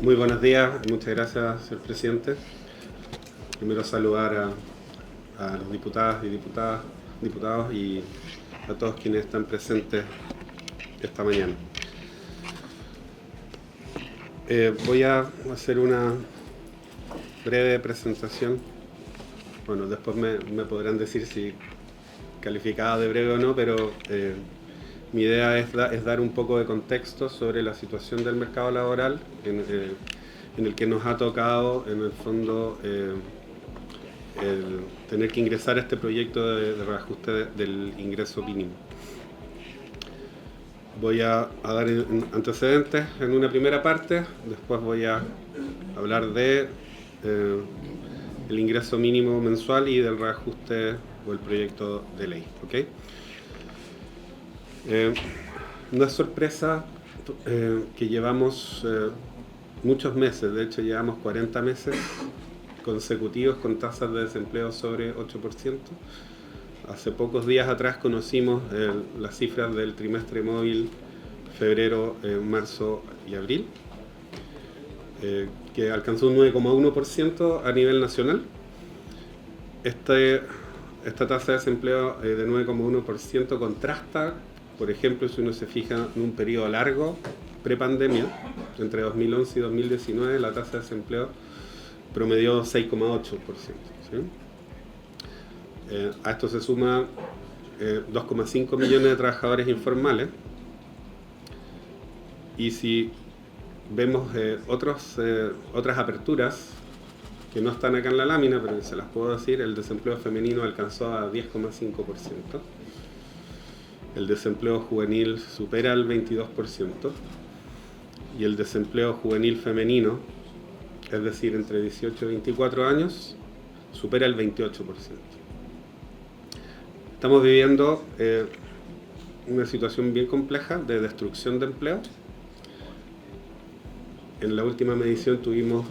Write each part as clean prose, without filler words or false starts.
Muy buenos días, muchas gracias, señor presidente. Primero saludar a los diputadas y diputados y a todos quienes están presentes esta mañana. Voy a hacer una breve presentación. Bueno, después me podrán decir si calificada de breve o no, pero mi idea es dar un poco de contexto sobre la situación del mercado laboral en el que nos ha tocado, en el fondo, el tener que ingresar a este proyecto de reajuste del ingreso mínimo. Voy a dar antecedentes en una primera parte, después voy a hablar de el ingreso mínimo mensual y del reajuste o el proyecto de ley. ¿Okay? No es sorpresa que llevamos muchos meses, de hecho llevamos 40 meses consecutivos con tasas de desempleo sobre 8%. Hace pocos días atrás conocimos las cifras del trimestre móvil febrero, marzo y abril, que alcanzó un 9,1% a nivel nacional. Esta tasa de desempleo de 9,1% contrasta, por ejemplo, si uno se fija en un periodo largo, prepandemia, entre 2011 y 2019, la tasa de desempleo promedió 6,8%. ¿Sí? A esto se suma 2,5 millones de trabajadores informales. Y si vemos otras aperturas que no están acá en la lámina, pero se las puedo decir, el desempleo femenino alcanzó a 10,5%. El desempleo juvenil supera el 22%. Y el desempleo juvenil femenino, es decir, entre 18 y 24 años, supera el 28%. Estamos viviendo una situación bien compleja de destrucción de empleo. En la última medición tuvimos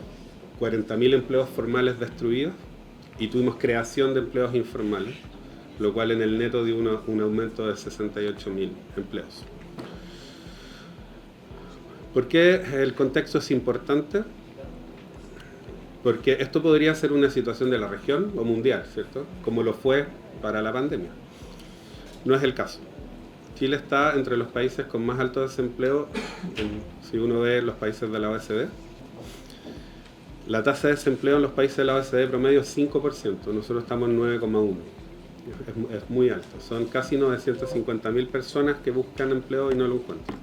40.000 empleos formales destruidos y tuvimos creación de empleos informales, lo cual en el neto dio un aumento de 68.000 empleos. ¿Por qué el contexto es importante? Porque esto podría ser una situación de la región o mundial, ¿cierto? Como lo fue para la pandemia. No es el caso. Chile está entre los países con más alto desempleo, si uno ve los países de la OECD. La tasa de desempleo en los países de la OECD promedio es 5%, nosotros estamos en 9,1%. Es muy alto, son casi 950.000 personas que buscan empleo y no lo encuentran.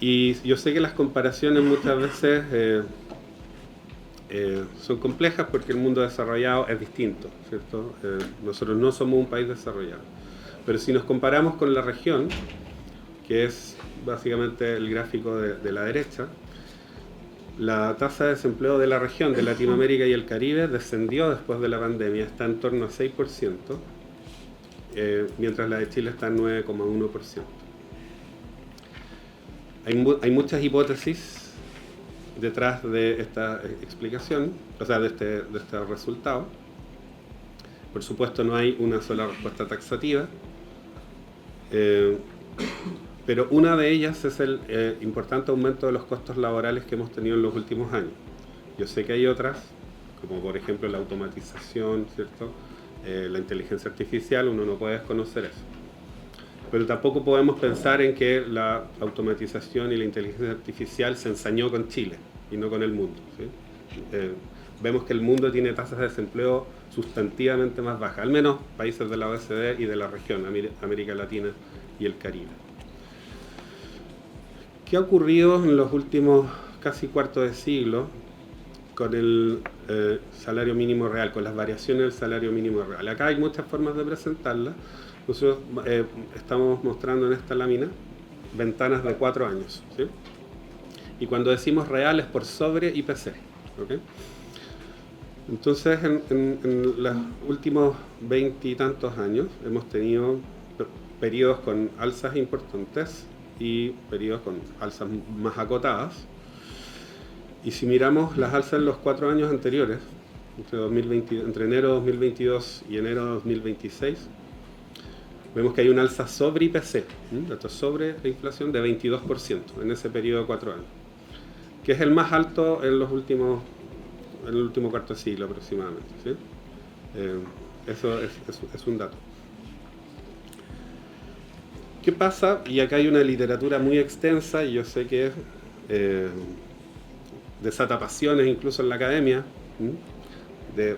Y yo sé que las comparaciones muchas veces son complejas porque el mundo desarrollado es distinto, ¿cierto? Nosotros no somos un país desarrollado. Pero si nos comparamos con la región, que es básicamente el gráfico de la derecha, la tasa de desempleo de la región de Latinoamérica y el Caribe descendió después de la pandemia, está en torno a 6%, mientras la de Chile está en 9,1%. Hay muchas hipótesis detrás de esta explicación, o sea, de este resultado. Por supuesto, no hay una sola respuesta taxativa, pero una de ellas es el importante aumento de los costos laborales que hemos tenido en los últimos años. Yo sé que hay otras, como por ejemplo la automatización, ¿cierto? La inteligencia artificial, uno no puede desconocer eso. Pero tampoco podemos pensar en que la automatización y la inteligencia artificial se ensañó con Chile y no con el mundo, ¿sí? Vemos que el mundo tiene tasas de desempleo sustantivamente más bajas, al menos países de la OECD y de la región, América Latina y el Caribe. ¿Qué ha ocurrido en los últimos casi cuarto de siglo con el salario mínimo real, con las variaciones del salario mínimo real? Acá hay muchas formas de presentarla. Nosotros estamos mostrando en esta lámina ventanas de 4 años, ¿sí? Y cuando decimos real es por sobre IPC, ¿okay? Entonces, en los últimos 20 y tantos años hemos tenido periodos con alzas importantes y periodos con alzas más acotadas. Y si miramos las alzas en los 4 años anteriores, entre enero de 2022 y enero de 2026, vemos que hay una alza sobre IPC, sobre la inflación de 22% en ese periodo de 4 años. que es el más alto en el último cuarto de siglo aproximadamente, ¿sí? Eso es un dato. ¿Qué pasa? Y acá hay una literatura muy extensa, y yo sé que desata pasiones incluso en la academia, de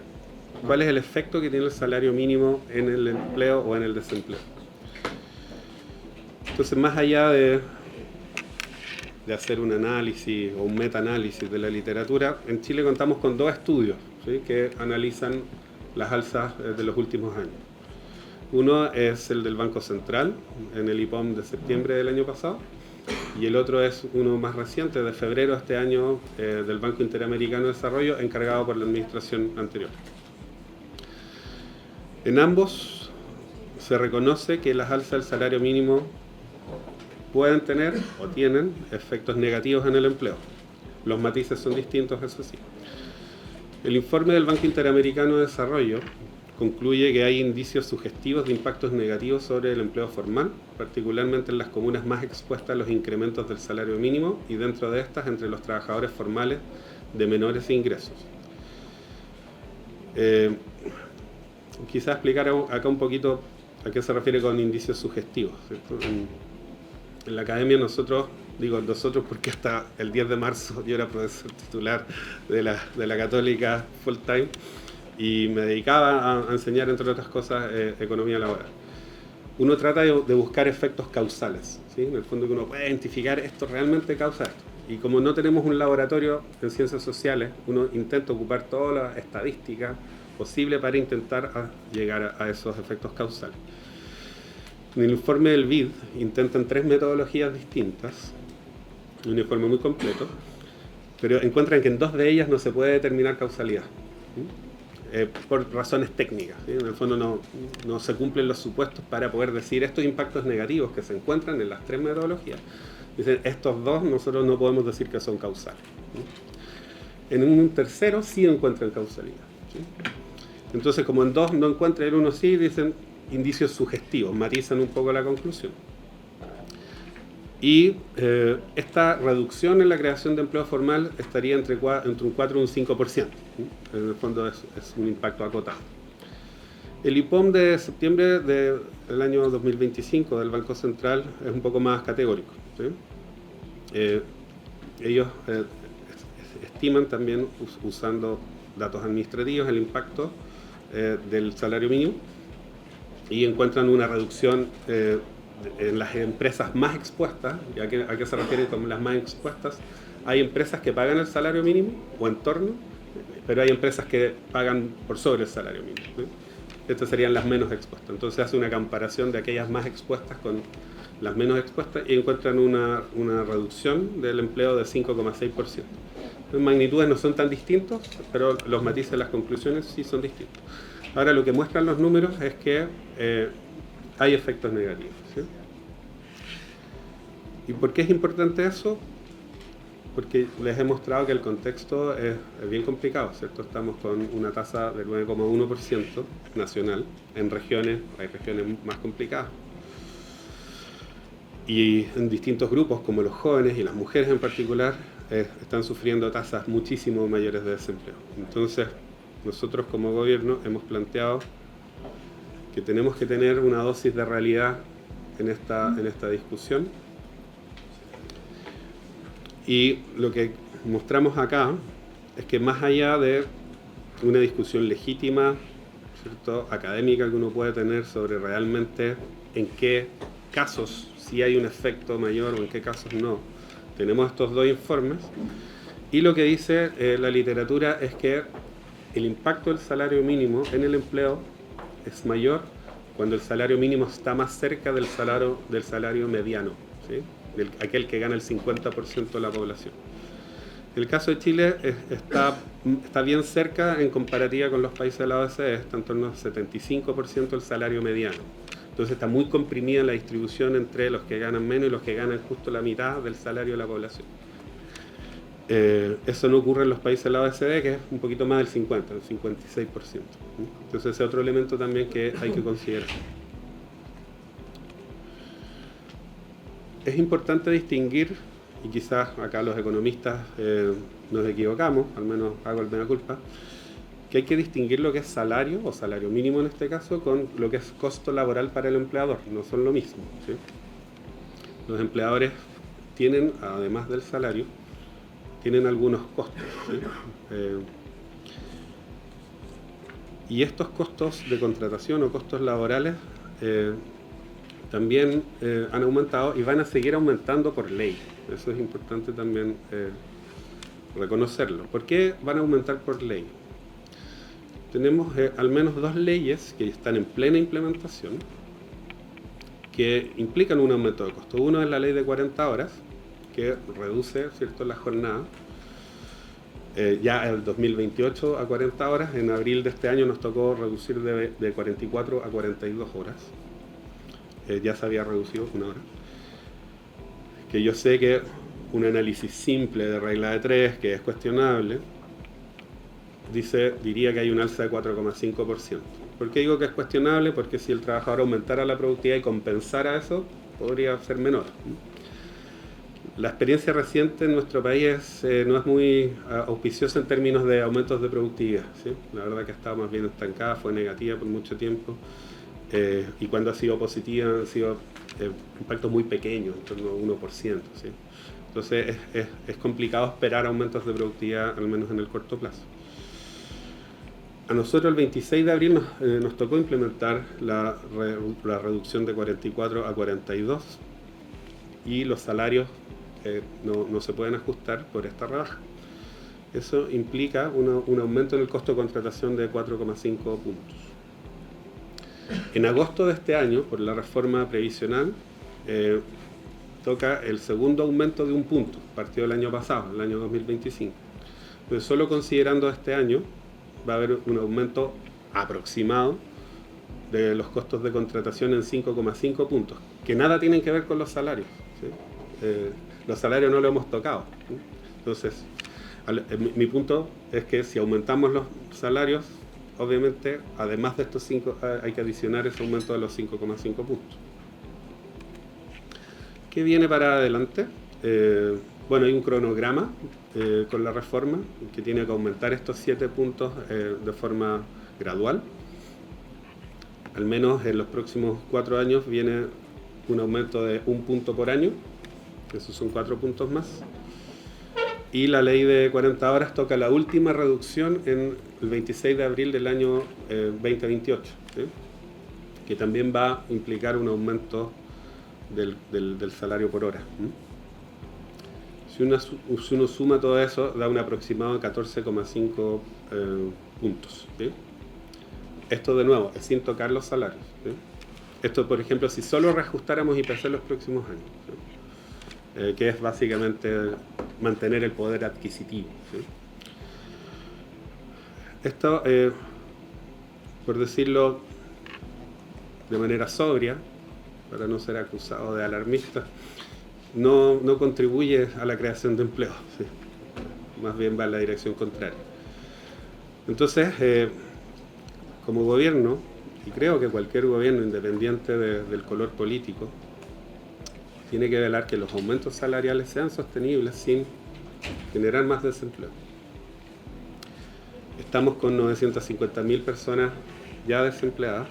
cuál es el efecto que tiene el salario mínimo en el empleo o en el desempleo. Entonces, más allá de hacer un análisis o un metaanálisis de la literatura, en Chile contamos con 2 estudios, ¿sí?, que analizan las alzas de los últimos años. Uno es el del Banco Central, en el IPOM de septiembre del año pasado, y el otro es uno más reciente, de febrero de este año, del Banco Interamericano de Desarrollo, encargado por la administración anterior. En ambos se reconoce que las alzas del salario mínimo pueden tener o tienen efectos negativos en el empleo. Los matices son distintos, eso sí. El informe del Banco Interamericano de Desarrollo concluye que hay indicios sugestivos de impactos negativos sobre el empleo formal, particularmente en las comunas más expuestas a los incrementos del salario mínimo y dentro de estas entre los trabajadores formales de menores ingresos. Quizás explicar acá un poquito a qué se refiere con indicios sugestivos, ¿cierto? En la academia nosotros, digo nosotros porque hasta el 10 de marzo yo era profesor titular de la Católica full time y me dedicaba a enseñar, entre otras cosas, economía laboral. Uno trata de buscar efectos causales, ¿sí? En el fondo que uno puede identificar esto realmente causa esto. Y como no tenemos un laboratorio en ciencias sociales, uno intenta ocupar toda la estadística posible para intentar llegar a esos efectos causales. En el informe del BID intentan 3 metodologías distintas, un informe muy completo, pero encuentran que en 2 de ellas no se puede determinar causalidad, por razones técnicas, ¿sí? En el fondo no se cumplen los supuestos para poder decir estos impactos negativos que se encuentran en las 3 metodologías. Dicen, estos 2 nosotros no podemos decir que son causales, ¿sí? En un tercero sí encuentran causalidad, ¿sí? Entonces, como en 2 no encuentran, en uno sí, dicen indicios sugestivos, matizan un poco la conclusión. Y esta reducción en la creación de empleo formal estaría entre un 4 y un 5%. ¿Sí? En el fondo es un impacto acotado. El IPOM de septiembre del año 2025 del Banco Central es un poco más categórico, ¿sí? Ellos estiman también, usando datos administrativos, el impacto del salario mínimo y encuentran una reducción en las empresas más expuestas. ¿Y a qué se refiere con las más expuestas? Hay empresas que pagan el salario mínimo o en torno, pero hay empresas que pagan por sobre el salario mínimo, ¿sí? Estas serían las menos expuestas. Entonces hace una comparación de aquellas más expuestas con las menos expuestas y encuentran una reducción del empleo de 5,6%. Las magnitudes no son tan distintos, pero los matices de las conclusiones sí son distintos. Ahora, lo que muestran los números es que hay efectos negativos, ¿sí? ¿Y por qué es importante eso? Porque les he mostrado que el contexto es bien complicado, ¿cierto? Estamos con una tasa del 9,1% nacional. Hay regiones más complicadas. Y en distintos grupos, como los jóvenes y las mujeres en particular, están sufriendo tasas muchísimo mayores de desempleo. Entonces, nosotros como gobierno hemos planteado que tenemos que tener una dosis de realidad en esta discusión. Y lo que mostramos acá es que más allá de una discusión legítima, ¿cierto?, académica que uno puede tener sobre realmente en qué casos sí hay un efecto mayor o en qué casos no, tenemos estos 2 informes y lo que dice la literatura es que el impacto del salario mínimo en el empleo es mayor cuando el salario mínimo está más cerca del salario mediano, ¿sí?, aquel que gana el 50% de la población. El caso de Chile está bien cerca en comparativa con los países de la OCDE, está en torno al 75% del salario mediano. Entonces está muy comprimida la distribución entre los que ganan menos y los que ganan justo la mitad del salario de la población. Eso no ocurre en los países de la OECD, que es un poquito más del 50, el 56%. Entonces ese es otro elemento también que hay que considerar. Es importante distinguir y quizás acá los economistas nos equivocamos, al menos hago el mea culpa, que hay que distinguir lo que es salario, o salario mínimo en este caso, con lo que es costo laboral para el empleador. No son lo mismo, ¿sí? Los empleadores tienen, además del salario, tienen algunos costos, ¿sí? Y estos costos de contratación o costos laborales también han aumentado y van a seguir aumentando por ley. Eso es importante también reconocerlo. ¿Por qué van a aumentar por ley? Tenemos al menos dos leyes que están en plena implementación que implican un aumento de costo. Uno es la ley de 40 horas, que reduce, ¿cierto?, la jornada. Ya el 2028 a 40 horas, en abril de este año nos tocó reducir de 44 a 42 horas. Ya se había reducido una hora. Que yo sé que un análisis simple de regla de 3, que es cuestionable, diría que hay un alza de 4,5%. ¿Por qué digo que es cuestionable? Porque si el trabajador aumentara la productividad y compensara eso, podría ser menor. La experiencia reciente en nuestro país no es muy auspiciosa en términos de aumentos de productividad, ¿sí? La verdad que estaba más bien estancada, fue negativa por mucho tiempo, y cuando ha sido positiva han sido impactos muy pequeños, en torno a 1%, ¿sí? Entonces es complicado esperar aumentos de productividad, al menos en el corto plazo. A nosotros el 26 de abril nos tocó implementar la reducción de 44 a 42 y los salarios no se pueden ajustar por esta rebaja. Eso implica un aumento en el costo de contratación de 4,5 puntos. En agosto de este año, por la reforma previsional, toca el segundo aumento de un punto, partido del año pasado, el año 2025. Entonces, solo considerando este año, va a haber un aumento aproximado de los costos de contratación en 5,5 puntos, que nada tienen que ver con los salarios, ¿sí? Los salarios no lo hemos tocado, ¿sí? Entonces, mi punto es que si aumentamos los salarios, obviamente, además de estos 5, hay que adicionar ese aumento de los 5,5 puntos. ¿Qué viene para adelante? Bueno, hay un cronograma con la reforma que tiene que aumentar estos 7 puntos de forma gradual. Al menos en los próximos 4 años viene un aumento de 1 punto por año. Esos son 4 puntos más. Y la ley de 40 horas toca la última reducción en el 26 de abril del año 2028, ¿sí? Que también va a implicar un aumento del salario por hora. Si uno suma todo eso, da un aproximado de 14,5 puntos, ¿sí? Esto de nuevo es sin tocar los salarios, ¿sí? Esto, por ejemplo, si solo reajustáramos IPC los próximos años, ¿sí? Que es básicamente mantener el poder adquisitivo, ¿sí? Esto, por decirlo de manera sobria, para no ser acusado de alarmista, no contribuye a la creación de empleo, ¿sí? Más bien va en la dirección contraria. Entonces, como gobierno, y creo que cualquier gobierno independiente del color político, tiene que velar que los aumentos salariales sean sostenibles sin generar más desempleo. Estamos con 950.000 personas ya desempleadas.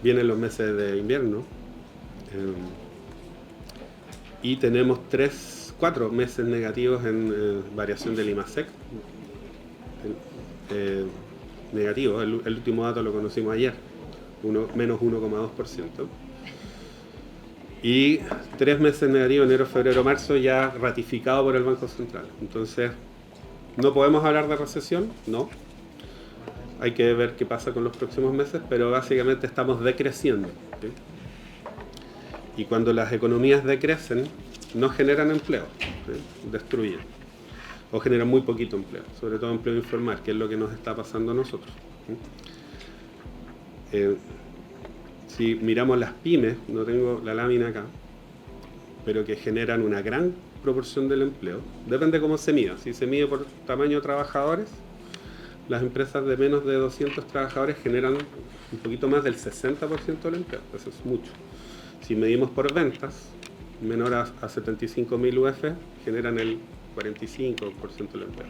Vienen los meses de invierno. Y tenemos 4 meses negativos en variación del IMASEC. Negativo, el último dato lo conocimos ayer, menos 1,2%. Y 3 meses negativos, enero, febrero, marzo, ya ratificado por el Banco Central. Entonces, ¿no podemos hablar de recesión? No. Hay que ver qué pasa con los próximos meses, pero básicamente estamos decreciendo, ¿sí? Y cuando las economías decrecen, no generan empleo, ¿sí? Destruyen. O generan muy poquito empleo, sobre todo empleo informal, que es lo que nos está pasando a nosotros, ¿sí? Si miramos las pymes, no tengo la lámina acá, pero que generan una gran proporción del empleo, depende cómo se mida. Si se mide por tamaño de trabajadores, las empresas de menos de 200 trabajadores generan un poquito más del 60% del empleo, eso es mucho. Si medimos por ventas, menor a 75.000 UF generan el 45% del empleo.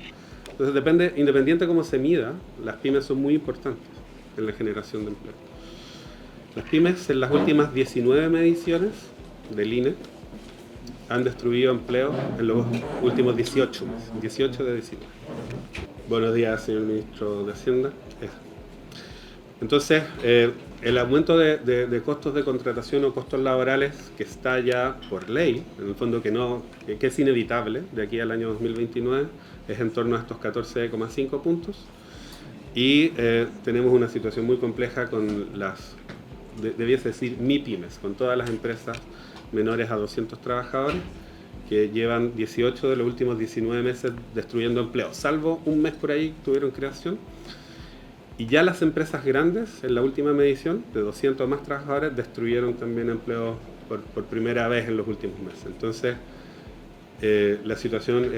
Entonces depende, independiente de cómo se mida, las pymes son muy importantes en la generación de empleo. Las pymes en las últimas 19 mediciones del INE han destruido empleo en los últimos 18 meses, 18 de 19. Buenos días, señor ministro de Hacienda. Entonces, el aumento de costos de contratación o costos laborales que está ya por ley, en el fondo que es inevitable de aquí al año 2029, es en torno a estos 14,5 puntos. Y tenemos una situación muy compleja con debiese decir, MIPYMES, con todas las empresas menores a 200 trabajadores, que llevan 18 de los últimos 19 meses destruyendo empleo, salvo un mes por ahí tuvieron creación. Y ya las empresas grandes, en la última medición, de 200 o más trabajadores, destruyeron también empleo por primera vez en los últimos meses. Entonces, la situación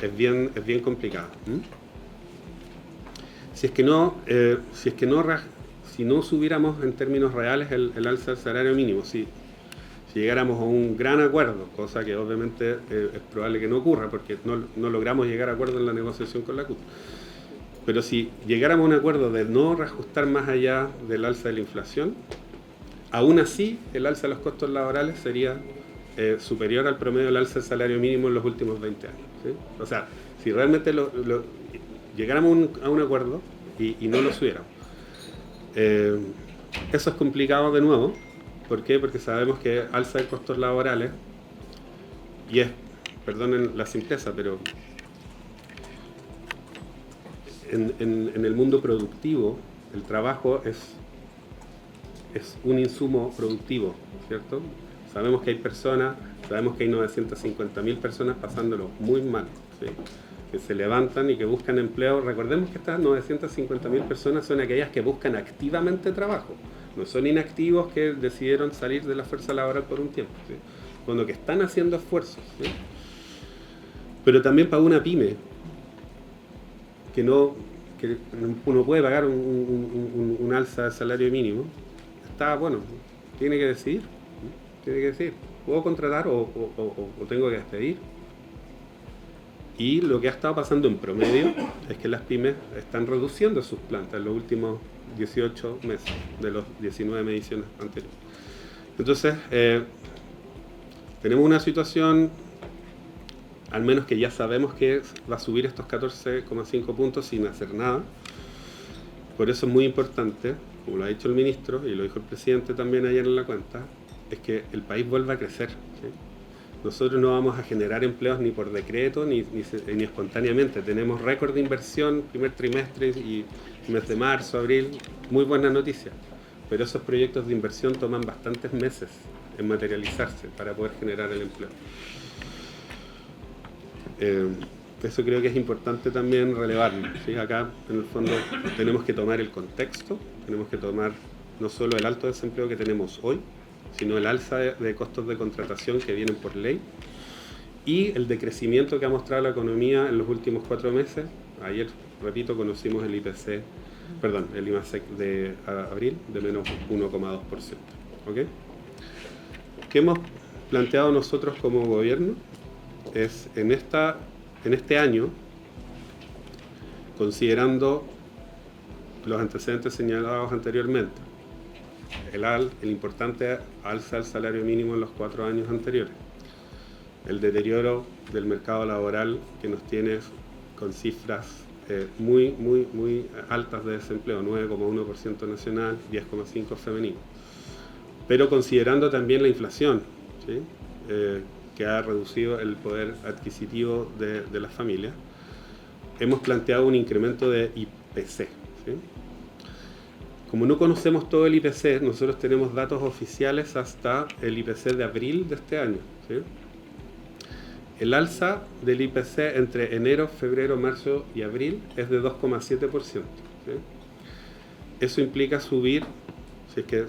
es bien complicada. Si no subiéramos en términos reales el alza del salario mínimo, si llegáramos a un gran acuerdo, cosa que obviamente es probable que no ocurra porque no logramos llegar a acuerdo en la negociación con la CUT, pero si llegáramos a un acuerdo de no reajustar más allá del alza de la inflación, aún así el alza de los costos laborales sería superior al promedio del alza del salario mínimo en los últimos 20 años. ¿Sí? O sea, si realmente llegáramos a un acuerdo y no lo subiéramos. Eso es complicado de nuevo. ¿Por qué? Porque sabemos que alza de costos laborales, y perdonen la simpleza, pero en el mundo productivo, el trabajo es un insumo productivo, ¿cierto? Sabemos que hay personas, sabemos que hay 950.000 personas pasándolo muy mal, ¿sí? Que se levantan y que buscan empleo. Recordemos que estas 950.000 personas son aquellas que buscan activamente trabajo, no son inactivos que decidieron salir de la fuerza laboral por un tiempo, ¿sí? Cuando que están haciendo esfuerzos, ¿sí? Pero también para una pyme que uno puede pagar un alza de salario mínimo, tiene que decidir, ¿puedo contratar o tengo que despedir? Y lo que ha estado pasando en promedio es que las pymes están reduciendo sus plantas en los últimos 18 meses de los 19 mediciones anteriores. Entonces, tenemos una situación, al menos que ya sabemos que va a subir estos 14,5 puntos sin hacer nada. Por eso es muy importante, como lo ha dicho el ministro y lo dijo el presidente también ayer en la cuenta, es que el país vuelva a crecer, ¿sí? Nosotros no vamos a generar empleos ni por decreto ni espontáneamente. Tenemos récord de inversión, primer trimestre y mes de marzo, abril, muy buena noticia. Pero esos proyectos de inversión toman bastantes meses en materializarse para poder generar el empleo. Eso creo que es importante también relevarlo, ¿sí? Acá, en el fondo, tenemos que tomar el contexto, tenemos que tomar no solo el alto desempleo que tenemos hoy, sino el alza de costos de contratación que vienen por ley y el decrecimiento que ha mostrado la economía en los últimos 4 meses. Ayer, repito, conocimos el IMASEC de abril de menos 1,2%. ¿Okay? ¿Qué hemos planteado nosotros como gobierno? Es en este año, considerando los antecedentes señalados anteriormente, el importante alza del salario mínimo en los 4 años anteriores, el deterioro del mercado laboral que nos tiene con cifras muy altas de desempleo, 9,1% nacional, 10,5% femenino, pero considerando también la inflación, ¿sí? Que ha reducido el poder adquisitivo de las familias, hemos planteado un incremento de IPC, ¿sí? Como no conocemos todo el IPC, nosotros tenemos datos oficiales hasta el IPC de abril de este año, ¿sí? El alza del IPC entre enero, febrero, marzo y abril es de 2,7%, ¿sí? Eso implica subir, si es que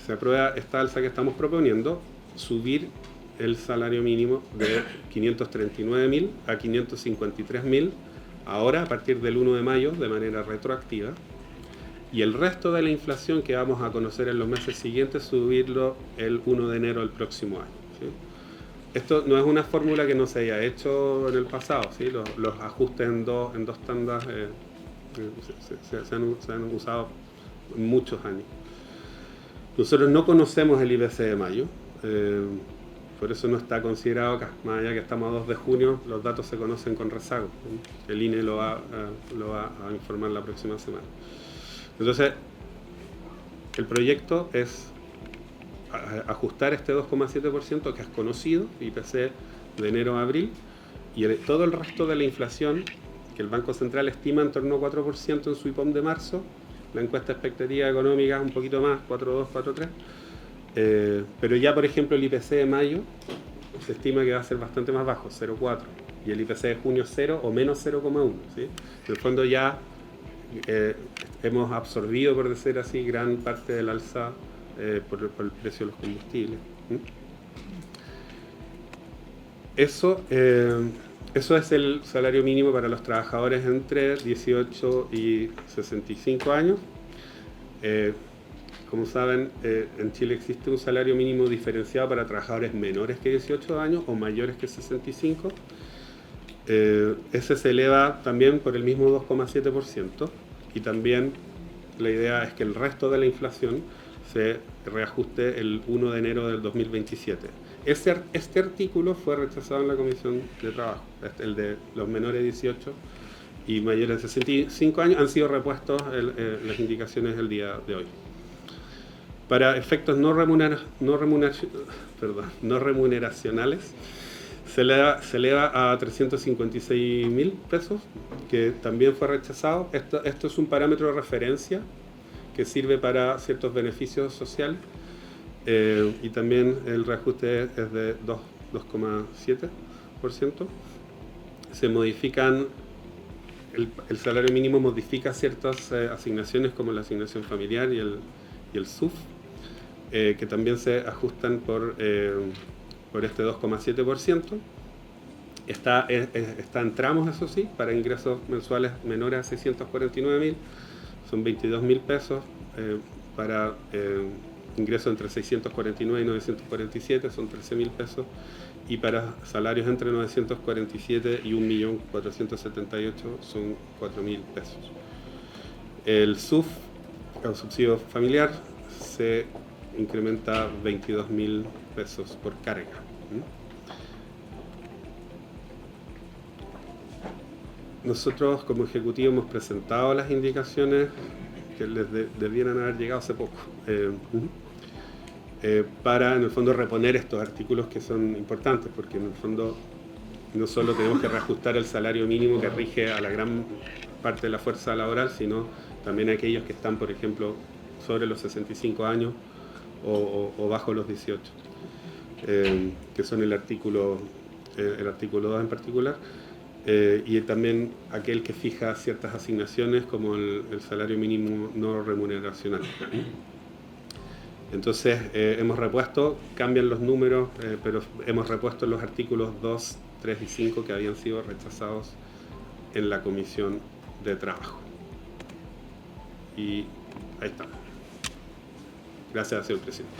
se aprueba esta alza que estamos proponiendo, subir el salario mínimo de 539.000 a 553.000 ahora a partir del 1 de mayo de manera retroactiva, y el resto de la inflación que vamos a conocer en los meses siguientes, subirlo el 1 de enero del próximo año. ¿Sí? Esto no es una fórmula que no se haya hecho en el pasado, ¿sí? Los ajustes en dos tandas se han usado muchos años. Nosotros no conocemos el IPC de mayo, por eso no está considerado acá. Más allá que estamos a 2 de junio, los datos se conocen con rezago. El INE lo va a informar la próxima semana. Entonces, el proyecto es ajustar este 2,7% que es conocido, IPC de enero a abril, y todo el resto de la inflación que el Banco Central estima en torno a 4% en su IPOM de marzo, la encuesta de expectativa económica un poquito más, 4,2, 4,3, pero ya por ejemplo el IPC de mayo se estima que va a ser bastante más bajo, 0,4, y el IPC de junio 0 o menos 0,1, ¿sí? En el fondo ya hemos absorbido, por decir así, gran parte del alza por el precio de los combustibles. Eso es el salario mínimo para los trabajadores entre 18 y 65 años. Como saben, en Chile existe un salario mínimo diferenciado para trabajadores menores que 18 años o mayores que 65. Ese se eleva también por el mismo 2,7%, y también la idea es que el resto de la inflación se reajuste el 1 de enero del 2027. Este artículo fue rechazado en la Comisión de Trabajo, el de los menores de 18 y mayores de 65 años, han sido repuestos las indicaciones del día de hoy. Para efectos no remuneracionales, se eleva a 356.000 pesos, que también fue rechazado. Esto es un parámetro de referencia que sirve para ciertos beneficios sociales, y también el reajuste es de 2,7%. Se modifican, el salario mínimo modifica ciertas asignaciones como la asignación familiar y el SUF, que también se ajustan por este 2,7%. Está en tramos, eso sí, para ingresos mensuales menores a 649.000, son 22.000 pesos, para ingresos entre 649 y 947 son 13.000 pesos, y para salarios entre 947 y 1.478.000 son 4.000 pesos. El SUF, el subsidio familiar, se incrementa 22.000 pesos por carga. Nosotros como ejecutivo hemos presentado las indicaciones que les debieran haber llegado hace poco, para en el fondo reponer estos artículos que son importantes, porque en el fondo no solo tenemos que reajustar el salario mínimo que rige a la gran parte de la fuerza laboral, sino también a aquellos que están, por ejemplo, sobre los 65 años o bajo los 18, que son el artículo 2 en particular, y también aquel que fija ciertas asignaciones como el salario mínimo no remuneracional. Entonces hemos repuesto, cambian los números, pero hemos repuesto los artículos 2, 3 y 5 que habían sido rechazados en la Comisión de Trabajo. Y ahí está. Gracias, señor presidente.